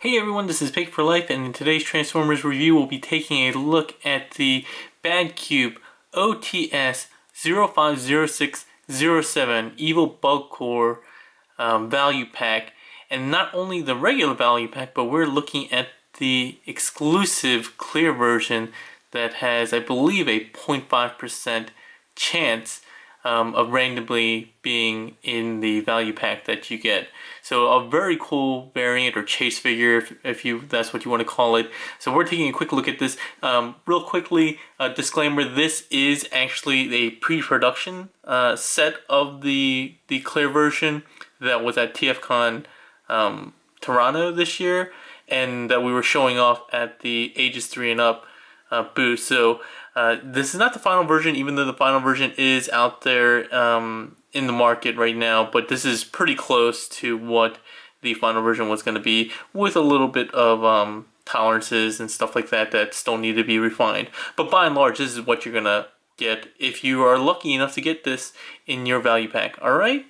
Hey everyone, this is P4L, and in today's Transformers review, we'll be taking a look at the BadCube OTS-050607 Evil Bug Core value pack. And not only the regular value pack, but we're looking at the exclusive clear version that has, I believe, a 0.5% chance of randomly being in the value pack that you get. So a very cool variant or chase figure, if that's what you want to call it. So we're taking a quick look at this. Real quickly, disclaimer: this is actually a pre-production set of the clear version that was at TFCon Toronto this year, and that we were showing off at the Ages 3 and Up booth. So this is not the final version, even though the final version is out there in the market right now, but this is pretty close to what the final version was going to be, with a little bit of tolerances and stuff like that that still need to be refined. But by and large, this is what you're going to get if you are lucky enough to get this in your value pack. Alright?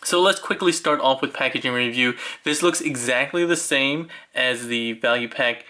So let's quickly start off with packaging review. This looks exactly the same as the value pack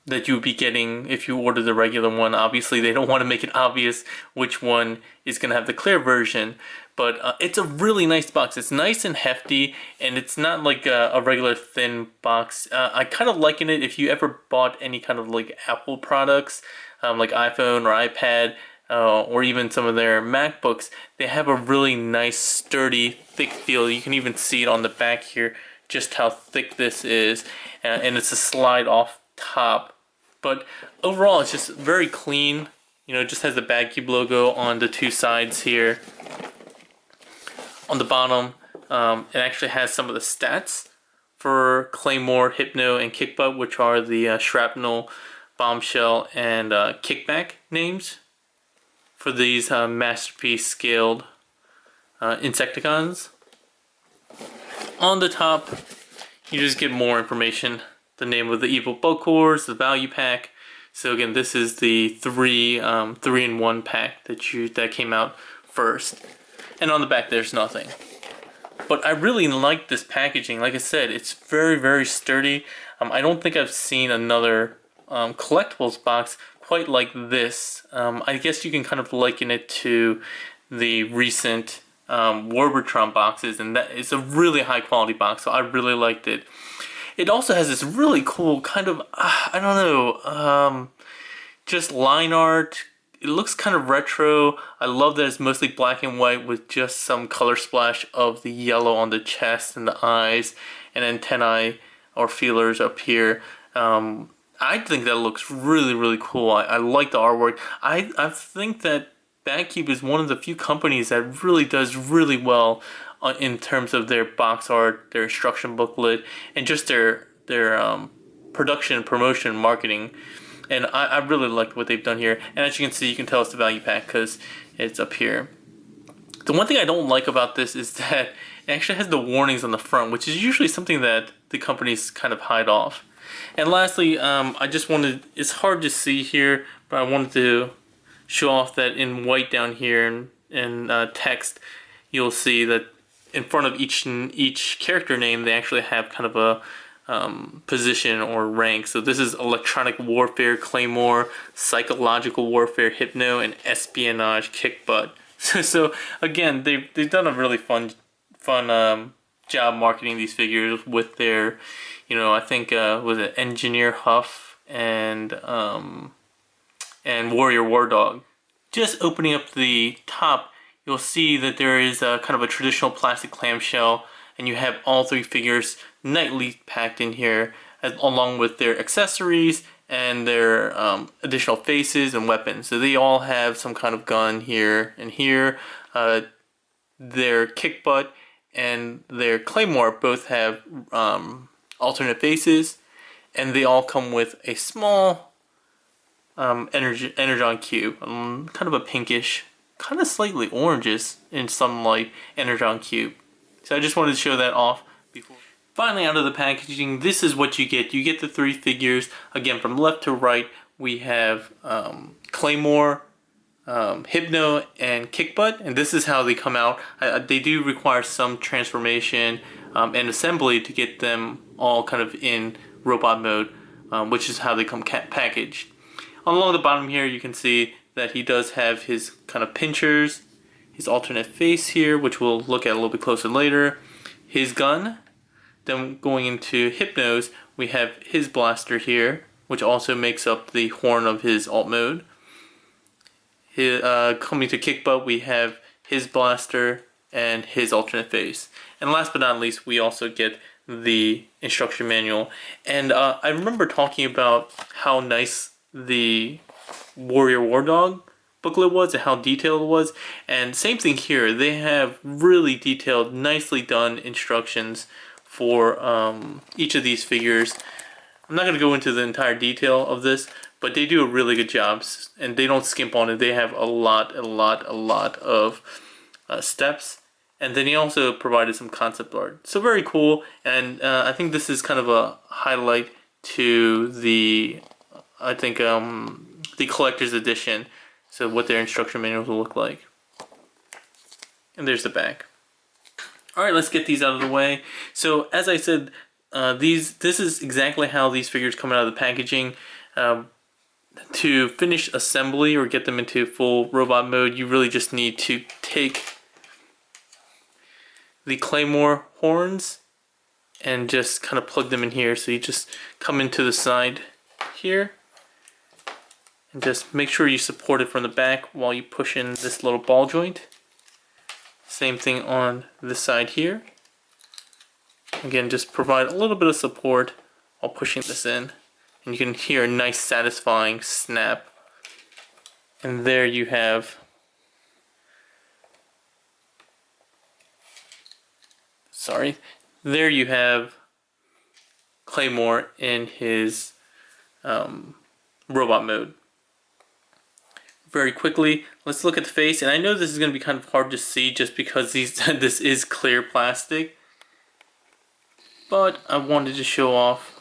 that you would be getting if you order the regular one. Obviously, they don't want to make it obvious which one is going to have the clear version, but it's a really nice box. It's nice and hefty, and it's not like a regular thin box. I kind of liken it if you ever bought any kind of like Apple products, like iPhone or iPad, or even some of their MacBooks. They have a really nice, sturdy, thick feel. You can even see it on the back here, just how thick this is, and it's a slide off top. But overall, it's just very clean. You know, it just has the BadCube logo on the two sides here. On the bottom, it actually has some of the stats for Claymore, Hypno, and Kickbutt, which are the Shrapnel, Bombshell, and Kickback names for these Masterpiece scaled Insecticons. On the top, you just get more information. The name of the Evil Bug Cores, the value pack. So again, this is the three-in-one pack that came out first. And on the back, there's nothing. But I really like this packaging. Like I said, it's very, very sturdy. I don't think I've seen another collectibles box quite like this. I guess you can kind of liken it to the recent Warbotron boxes, and that it's a really high quality box, so I really liked it. It also has this really cool kind of, I don't know, just line art. It looks kind of retro. I love that it's mostly black and white with just some color splash of the yellow on the chest and the eyes and antennae or feelers up here. I think that looks really, really cool. I like the artwork. I think that BadCube is one of the few companies that really does really well in terms of their box art, their instruction booklet, and just their production, promotion, marketing. And I really like what they've done here. And as you can see, you can tell it's the value pack because it's up here. The one thing I don't like about this is that it actually has the warnings on the front, which is usually something that the companies kind of hide off. And lastly, I just wanted, it's hard to see here, but I wanted to show off that in white down here in text, you'll see that in front of each character name, they actually have kind of a position or rank. So this is Electronic Warfare Claymore, Psychological Warfare Hypno, and Espionage Kickbutt. So again, they've done a really fun job marketing these figures with their, you know, I think was it Engineer Huff and Warrior War Dog. Just opening up the top, you'll see that there is kind of a traditional plastic clamshell, and you have all three figures tightly packed in here, along with their accessories and their additional faces and weapons. So they all have some kind of gun here and here. Their Kickbutt and their Claymore both have alternate faces, and they all come with a small Energon cube, kind of a pinkish, kind of slightly oranges in some light Energon cube. So I just wanted to show that off before. Finally, out of the packaging, this is what you get. You get the three figures. Again, from left to right, we have Claymore, Hypno, and Kickbutt, and this is how they come out. They do require some transformation and assembly to get them all kind of in robot mode, which is how they come packaged. Along the bottom here, you can see that he does have his kind of pinchers, his alternate face here, which we'll look at a little bit closer later, his gun. Then going into Hypno's, we have his blaster here, which also makes up the horn of his alt mode. Coming to Kick Butt, we have his blaster and his alternate face. And last but not least, we also get the instruction manual. And I remember talking about how nice the Warrior War Dog booklet was and how detailed it was. And same thing here, they have really detailed, nicely done instructions for each of these figures. I'm not going to go into the entire detail of this, but they do a really good job, and they don't skimp on it. They have a lot of steps, and then he also provided some concept art. So very cool, and I think this is kind of a highlight to the, I think, the collector's edition. So what their instruction manuals will look like. And there's the back. Alright, let's get these out of the way. So as I said, this is exactly how these figures come out of the packaging. To finish assembly or get them into full robot mode, you really just need to take the Claymore horns and just kind of plug them in here. So you just come into the side here and just make sure you support it from the back while you push in this little ball joint. Same thing on this side here. Again, just provide a little bit of support while pushing this in. And you can hear a nice satisfying snap. And there you have there you have Claymore in his robot mode. Very quickly, let's look at the face. And I know this is going to be kind of hard to see just because this is clear plastic. But I wanted to show off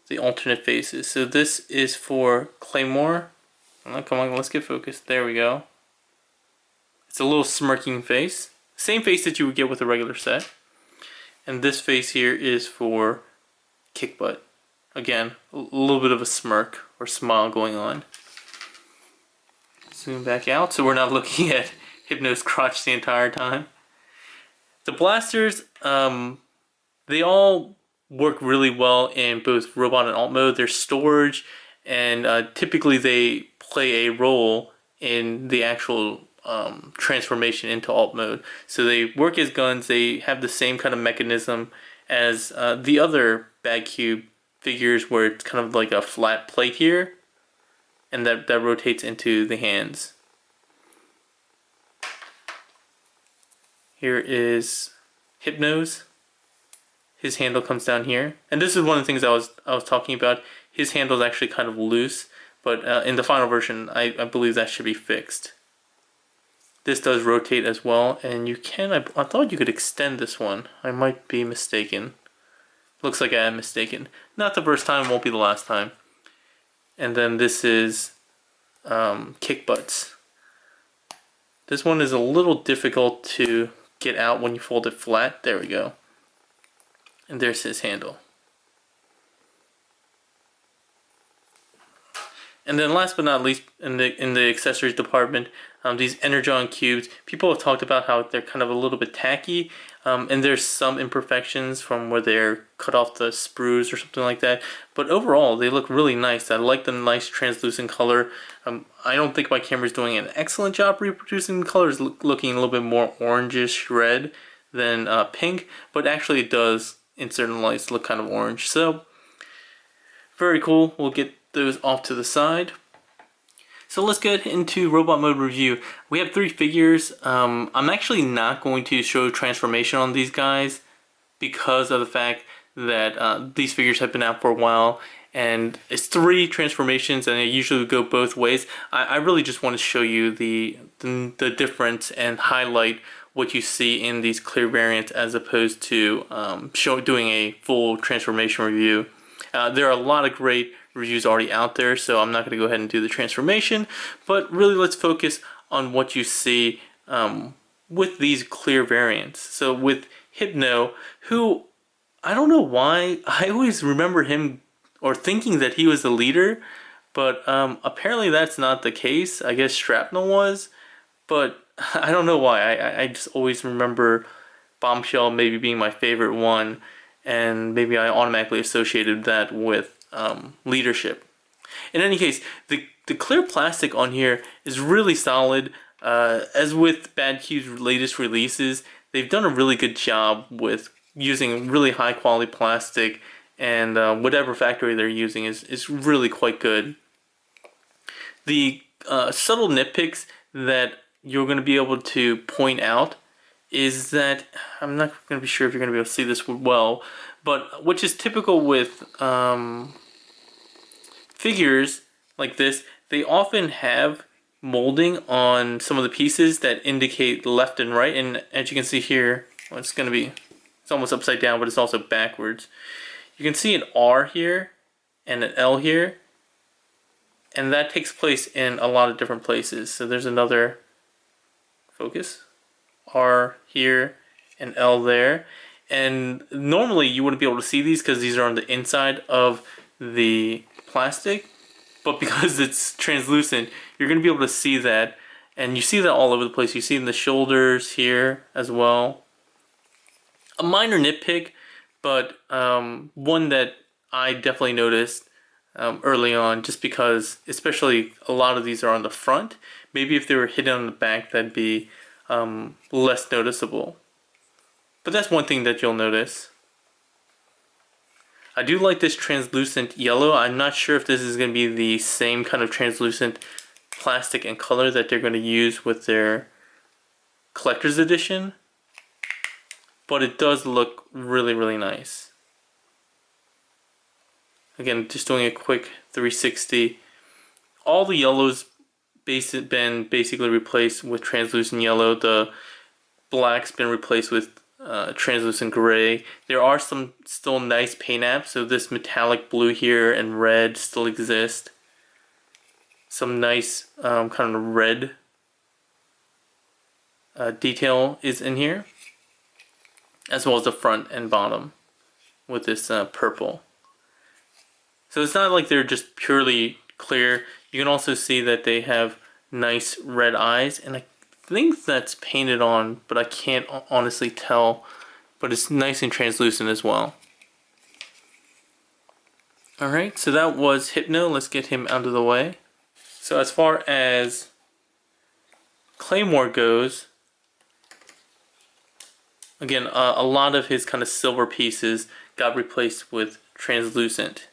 the alternate faces. So this is for Claymore. Oh, come on, let's get focused. There we go. It's a little smirking face. Same face that you would get with a regular set. And this face here is for Kick Butt. Again, a little bit of a smirk or smile going on. Zoom back out so we're not looking at Hypno's crotch the entire time. The blasters, they all work really well in both robot and alt mode. There's storage, and typically they play a role in the actual transformation into alt mode. So they work as guns. They have the same kind of mechanism as the other BadCube figures, where it's kind of like a flat plate here, and that rotates into the hands. Here is Hypno's. His handle comes down here, and this is one of the things I was talking about. His handle is actually kind of loose, but in the final version, I believe that should be fixed. This does rotate as well, and you can. I thought you could extend this one. I might be mistaken. Looks like I am mistaken. Not the first time, won't be the last time. And then this is Kick Butts. This one is a little difficult to get out when you fold it flat. There we go. And there's his handle. And then last but not least, in the accessories department, these Energon cubes. People have talked about how they're kind of a little bit tacky, and there's some imperfections from where they're cut off the sprues or something like that. But overall, they look really nice. I like the nice translucent color. I don't think my camera's doing an excellent job reproducing the colors, looking a little bit more orangish red than pink, but actually it does in certain lights look kind of orange. So very cool. We'll get those off to the side. So let's get into robot mode review. We have 3 figures. I'm actually not going to show transformation on these guys because of the fact that these figures have been out for a while, and it's 3 transformations, and they usually go both ways. I really just want to show you the difference and highlight what you see in these clear variants as opposed to doing a full transformation review. There are a lot of great reviews already out there, so I'm not going to go ahead and do the transformation, but really let's focus on what you see with these clear variants. So with Hypno, who I don't know why. I always remember him or thinking that he was the leader, but apparently that's not the case. I guess Shrapnel was, but I don't know why. I just always remember Bombshell maybe being my favorite one, and maybe I automatically associated that with leadership. In any case, the clear plastic on here is really solid. As with BadCube's latest releases, they've done a really good job with using really high quality plastic, and whatever factory they're using is really quite good. The subtle nitpicks that you're going to be able to point out is that I'm not going to be sure if you're going to be able to see this well, but which is typical with figures like this, they often have molding on some of the pieces that indicate left and right, and as you can see here, well, it's almost upside down, but it's also backwards. You can see an R here and an L here, and that takes place in a lot of different places. So there's another focus, R here and L there, and normally you wouldn't be able to see these because these are on the inside of the plastic, but because it's translucent, you're going to be able to see that, and you see that all over the place. You see it in the shoulders here as well. A minor nitpick, but one that I definitely noticed early on, just because especially a lot of these are on the front. Maybe if they were hidden on the back, that'd be less noticeable. But that's one thing that you'll notice. I do like this translucent yellow. I'm not sure if this is going to be the same kind of translucent plastic and color that they're going to use with their collector's edition, but it does look really, really nice. Again, just doing a quick 360. All the yellows been basically replaced with translucent yellow. The black's been replaced with translucent gray. There are some still nice paint apps, so this metallic blue here and red still exist. Some nice kind of red detail is in here, as well as the front and bottom with this purple. So it's not like they're just purely clear. You can also see that they have nice red eyes, and I think that's painted on, but I can't honestly tell. But it's nice and translucent as well. Alright, so that was Hypno. Let's get him out of the way. So as far as Claymore goes, again, a lot of his kind of silver pieces got replaced with translucent.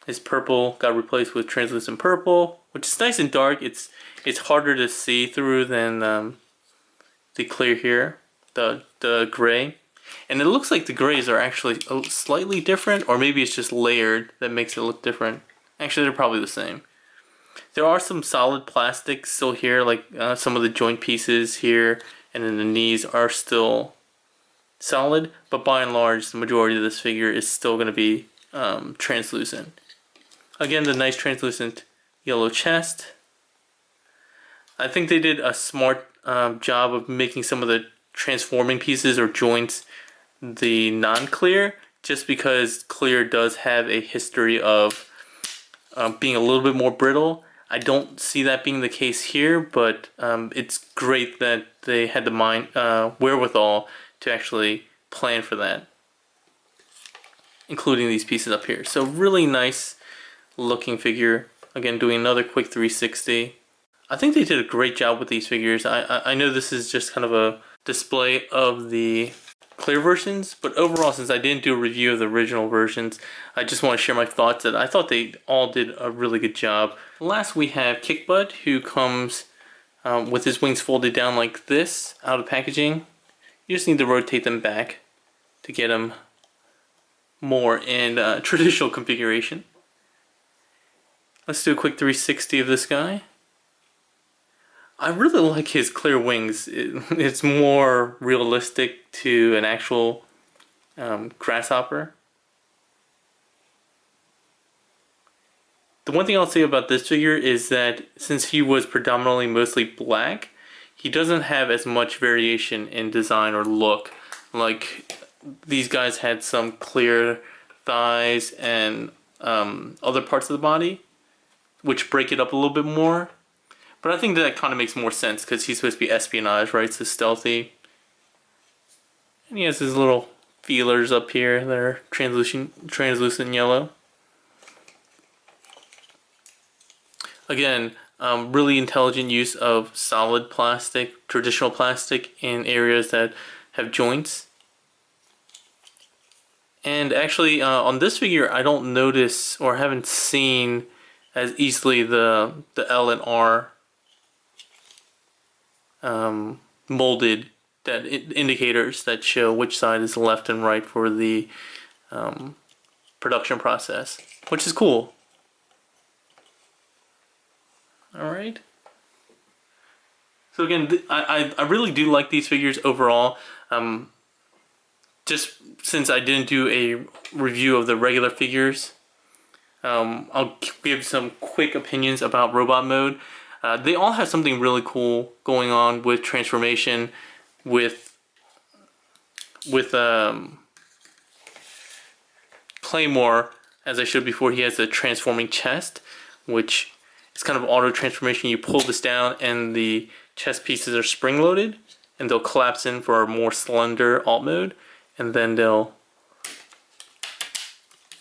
His purple got replaced with translucent purple, which is nice and dark. It's harder to see through than the clear here, the gray. And it looks like the grays are actually slightly different, or maybe it's just layered that makes it look different. Actually, they're probably the same. There are some solid plastics still here, like some of the joint pieces here and then the knees are still solid, but by and large, the majority of this figure is still going to be translucent. Again, the nice translucent yellow chest. I think they did a smart job of making some of the transforming pieces or joints the non-clear, just because clear does have a history of being a little bit more brittle. I don't see that being the case here, but it's great that they had the wherewithal to actually plan for that, including these pieces up here. So really nice looking figure. Again, doing another quick 360. I think they did a great job with these figures. I know this is just kind of a display of the clear versions, but overall, since I didn't do a review of the original versions, I just want to share my thoughts that I thought they all did a really good job. Last, we have Kickbutt, who comes with his wings folded down like this out of packaging. You just need to rotate them back to get them more in traditional configuration. Let's do a quick 360 of this guy. I really like his clear wings. It's more realistic to an actual grasshopper. The one thing I'll say about this figure is that since he was predominantly mostly black, he doesn't have as much variation in design or look Like these guys had some clear thighs and other parts of the body, which break it up a little bit more. But I think that kind of makes more sense because he's supposed to be espionage, right? So stealthy. And he has his little feelers up here that are translucent yellow. Again, really intelligent use of solid plastic, traditional plastic in areas that have joints. And actually, on this figure, I don't notice or haven't seen as easily the L and R molded that indicators that show which side is left and right for the production process, which is cool. All right. So again, I really do like these figures overall. Just since I didn't do a review of the regular figures, I'll give some quick opinions about robot mode. They all have something really cool going on with transformation, with Claymore, as I showed before. He has a transforming chest, which is kind of auto transformation. You pull this down and the chest pieces are spring loaded, and they'll collapse in for a more slender alt mode, and then they'll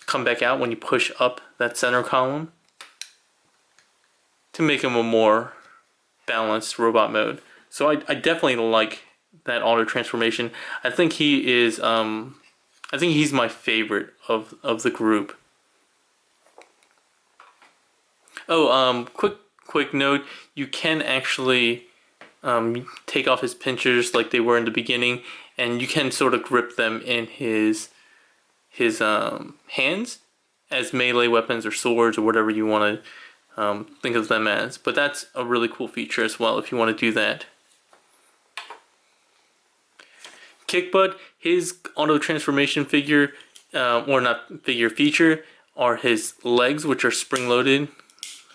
come back out when you push up that center column to make him a more balanced robot mode. So I definitely like that auto transformation. I think he is I think he's my favorite of the group. Oh, quick note, you can actually take off his pinchers like they were in the beginning, and you can sort of grip them in his hands as melee weapons or swords or whatever you want to think of them as. But that's a really cool feature as well if you want to do that. Kickbutt, his auto transformation figure, or not figure, feature, are his legs, which are spring loaded.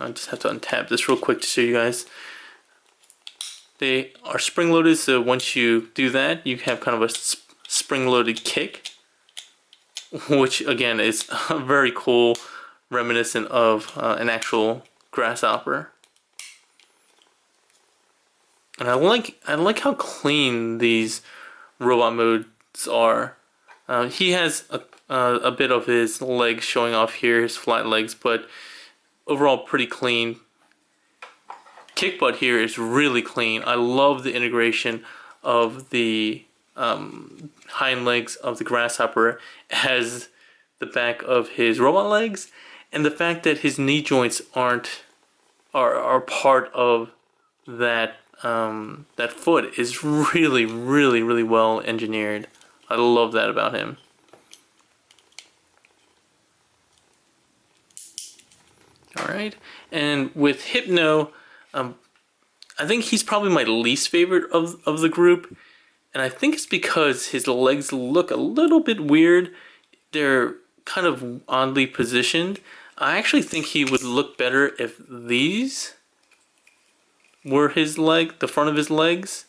I just have to untap this real quick to show you guys. They are spring loaded, so once you do that, you have kind of a spring loaded kick, which again is very cool, reminiscent of an actual grasshopper. And I like how clean these robot modes are. He has a bit of his legs showing off here, his flat legs, but overall pretty clean. Kickbutt here is really clean. I love the integration of the hind legs of the grasshopper as the back of his robot legs, and the fact that his knee joints are part of that that foot is really well engineered. I love that about him. Alright, and with Hypno, I think he's probably my least favorite of the group, and I think it's because his legs look a little bit weird. They're kind of oddly positioned. I actually think he would look better if these were his leg, the front of his legs.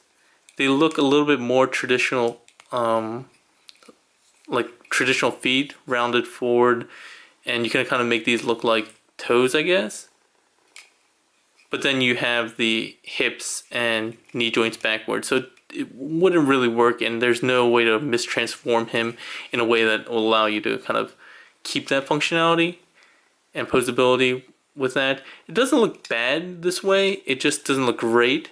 They look a little bit more traditional, like traditional feet, rounded forward, and you can kind of make these look like toes, I guess. But then you have the hips and knee joints backwards, so it wouldn't really work, and there's no way to mistransform him in a way that will allow you to kind of keep that functionality and posability with that. It doesn't look bad this way, it just doesn't look great,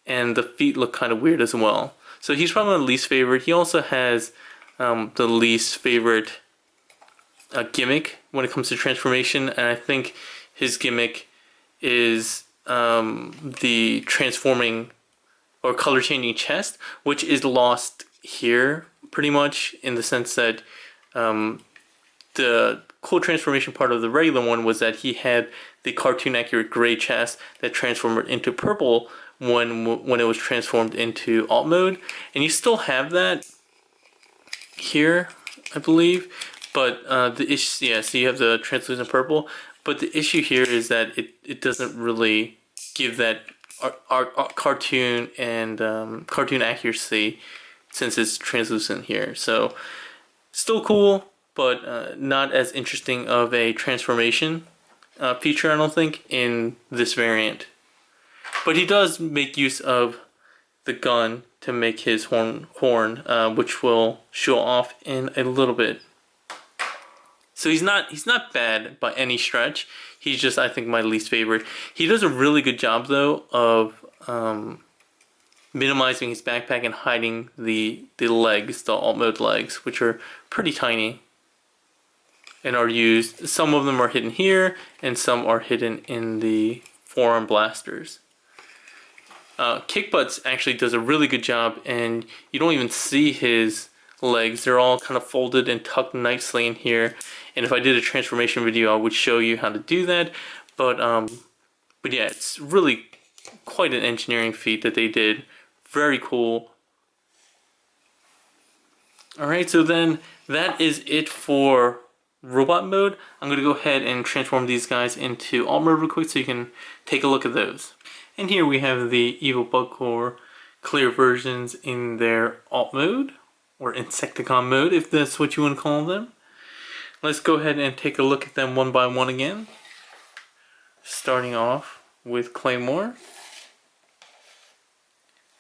and the feet look kind of weird as well. So he's probably my least favorite. He also has the least favorite gimmick when it comes to transformation, and I think his gimmick is the transforming or color changing chest, which is lost here pretty much, in the sense that the cool transformation part of the regular one was that he had the cartoon accurate gray chest that transformed into purple when it was transformed into alt mode, and you still have that here, I believe. But the issue, yeah, so you have the translucent purple, but the issue here is that it doesn't really give that cartoon and cartoon accuracy since it's translucent here. So still cool, but not as interesting of a transformation feature, I don't think, in this variant. But he does make use of the gun to make his horn, which will show off in a little bit. So he's not bad by any stretch. He's just, I think, my least favorite. He does a really good job though of minimizing his backpack and hiding the legs, the alt mode legs, which are pretty tiny and are used. Some of them are hidden here, and some are hidden in the forearm blasters. Kickbutts actually does a really good job, and you don't even see his legs. They're all kind of folded and tucked nicely in here. And if I did a transformation video, I would show you how to do that. But yeah, it's really quite an engineering feat that they did. Very cool. Alright, so then that is it for robot mode. I'm going to go ahead and transform these guys into alt mode real quick so you can take a look at those. And here we have the Evil Bug Core clear versions in their alt mode, or Insecticon mode, if that's what you want to call them. Let's go ahead and take a look at them one by one again. Starting off with Claymore.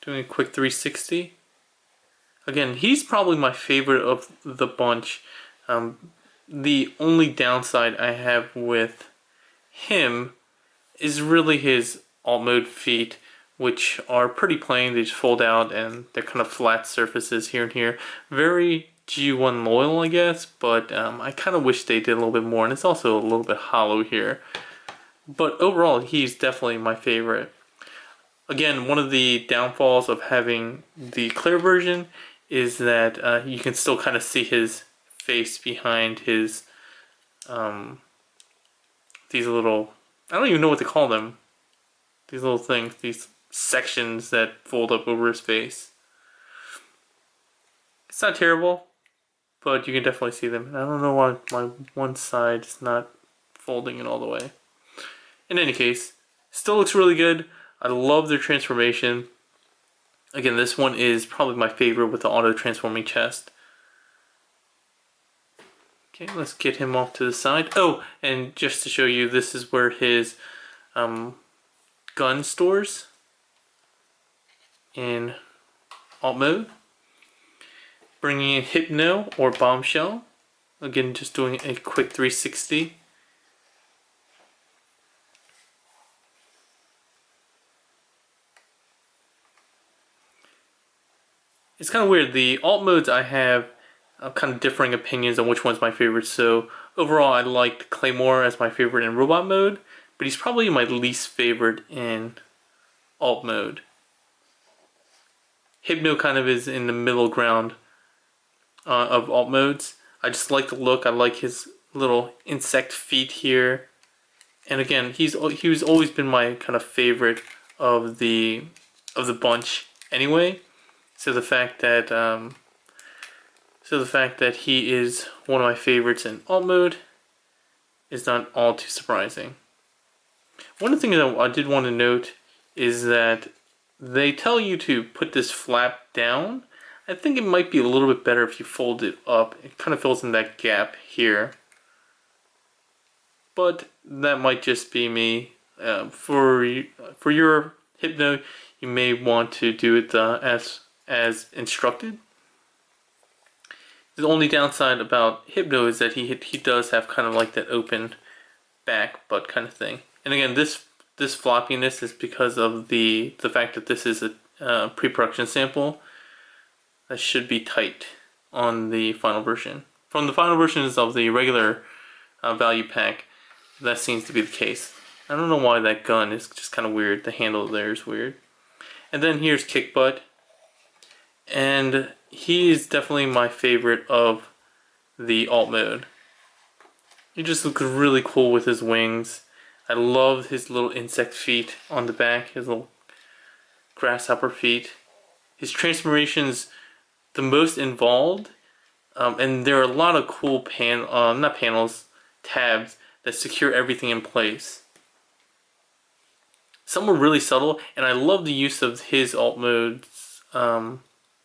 Doing a quick 360. Again, he's probably my favorite of the bunch. The only downside I have with him is really his alt mode feet, which are pretty plain. They just fold out and they're kind of flat surfaces here and here. Very G1 loyal, I guess, but I kind of wish they did a little bit more, and it's also a little bit hollow here. But overall, he's definitely my favorite. Again, one of the downfalls of having the clear version is that you can still kind of see his face behind his these little, I don't even know what to call them. These little things, these sections that fold up over his face. It's not terrible, but you can definitely see them. And I don't know why my one side is not folding in all the way. In any case, still looks really good. I love their transformation. Again, this one is probably my favorite with the auto transforming chest. Okay, let's get him off to the side. Oh, and just to show you, this is where his gun stores in alt mode. Bringing in Hypno or Bombshell. Again, just doing a quick 360. It's kind of weird. The alt modes I have kind of differing opinions on which one's my favorite. So overall, I liked Claymore as my favorite in robot mode, but he's probably my least favorite in alt mode. Hypno kind of is in the middle ground of alt modes. I just like the look. I like his little insect feet here. And again, he's always been my kind of favorite of the bunch anyway. So the fact that he is one of my favorites in alt mode is not all too surprising. One of the things that I did want to note is that they tell you to put this flap down. I think it might be a little bit better if you fold it up. It kind of fills in that gap here. But that might just be me. For your Hypno, you may want to do it as instructed. The only downside about Hypno is that he does have kind of like that open back butt kind of thing. And again, this floppiness is because of the fact that this is a pre-production sample that should be tight on the final version. From the final versions of the regular value pack, that seems to be the case. I don't know why that gun is just kind of weird. The handle there is weird. And then here's Kickbutt. And he is definitely my favorite of the alt mode. He just looks really cool with his wings. I love his little insect feet on the back, his little grasshopper feet. His transformation's the most involved, and there are a lot of cool tabs that secure everything in place. Some are really subtle, and I love the use of his alt mode's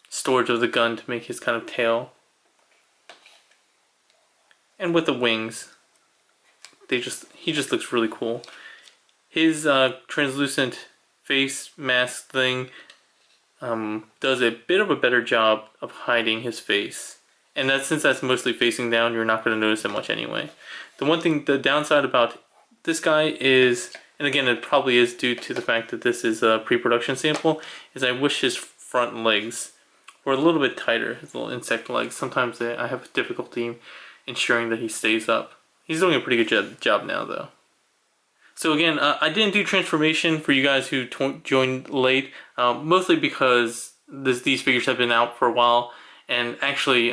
storage of the gun to make his kind of tail. And with the wings, he just looks really cool. His translucent face mask thing does a bit of a better job of hiding his face. And since that's mostly facing down, you're not going to notice it much anyway. The downside about this guy is, and again it probably is due to the fact that this is a pre-production sample, is I wish his front legs were a little bit tighter, his little insect legs. Sometimes I have difficulty ensuring that he stays up. He's doing a pretty good job now though. So again, I didn't do transformation for you guys who joined late, mostly because these figures have been out for a while, and actually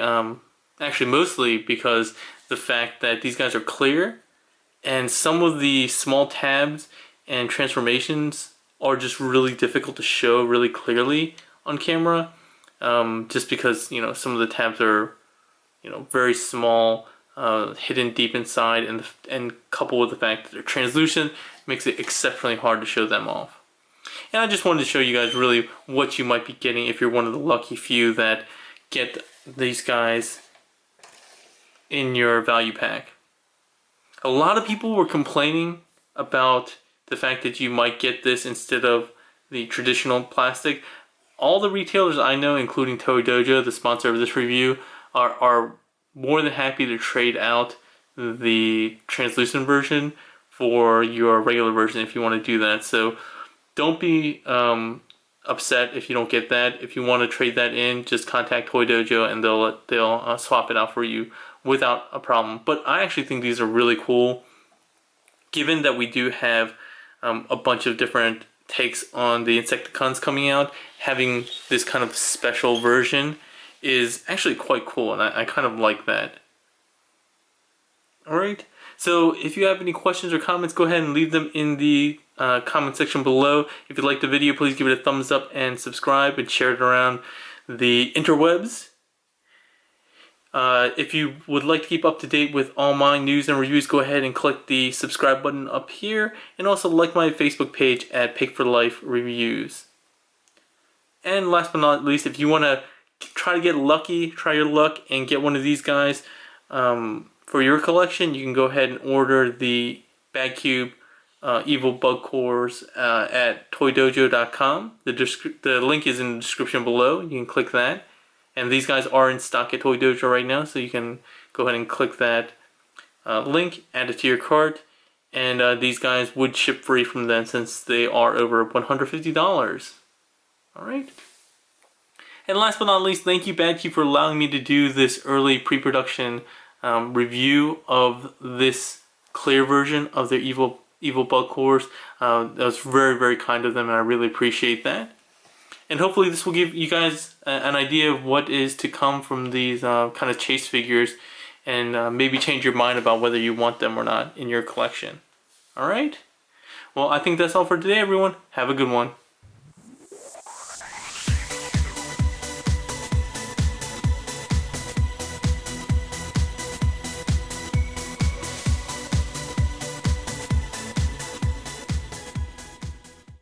mostly because the fact that these guys are clear, and some of the small tabs and transformations are just really difficult to show really clearly on camera, just because, you know, some of the tabs are, you know, very small, hidden deep inside, and coupled with the fact that they're translucent makes it exceptionally hard to show them off. And I just wanted to show you guys really what you might be getting if you're one of the lucky few that get these guys in your value pack. A lot of people were complaining about the fact that you might get this instead of the traditional plastic. All the retailers I know, including Toy Dojo, the sponsor of this review, are more than happy to trade out the translucent version for your regular version if you want to do that. So don't be upset if you don't get that. If you want to trade that in, just contact Toy Dojo and they'll swap it out for you without a problem. But I actually think these are really cool, given that we do have a bunch of different takes on the Insecticons coming out. Having this kind of special version is actually quite cool, and I kind of like that. Alright, so if you have any questions or comments, go ahead and leave them in the comment section below. If you liked the video, please give it a thumbs up and subscribe and share it around the interwebs. If you would like to keep up to date with all my news and reviews, go ahead and click the subscribe button up here, and also like my Facebook page at Pick4Life Reviews. And last but not least, if you want to try to get lucky, try your luck and get one of these guys for your collection, you can go ahead and order the BadCube Evil Bug Cores at toydojo.com. The link is in the description below. You can click that. And these guys are in stock at Toy Dojo right now, so you can go ahead and click that link, add it to your cart, and these guys would ship free from them since they are over $150. Alright. And last but not least, thank you BadCube for allowing me to do this early pre-production review of this clear version of their Evil Bug Cores. That was very, very kind of them, and I really appreciate that. And hopefully this will give you guys an idea of what is to come from these kind of chase figures, and maybe change your mind about whether you want them or not in your collection. Alright? Well, I think that's all for today, everyone. Have a good one.